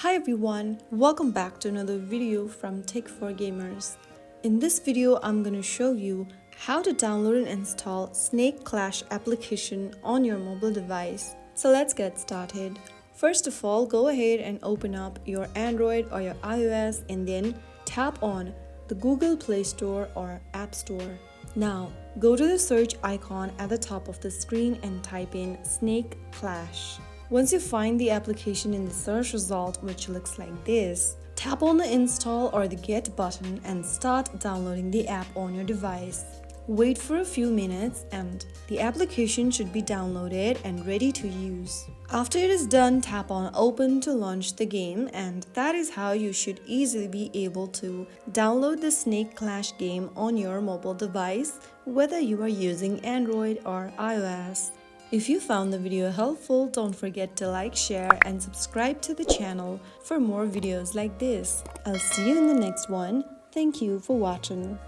Hi everyone, welcome back to another video from Tech for Gamers. In this video, I'm going to show you how to download and install Snake Clash application on your mobile device. So let's get started. First of all, go ahead and open up your Android or your iOS and then tap on the Google Play Store or App Store. Now, go to the search icon at the top of the screen and type in Snake Clash. Once you find the application in the search result, which looks like this, tap on the install or the get button and start downloading the app on your device. Wait for a few minutes and the application should be downloaded and ready to use. After it is done, tap on open to launch the game, and that is how you should easily be able to download the Snake Clash game on your mobile device, whether you are using Android or iOS. If you found the video helpful, don't forget to like, share and subscribe to the channel for more videos like this. I'll see you in the next one. Thank you for watching.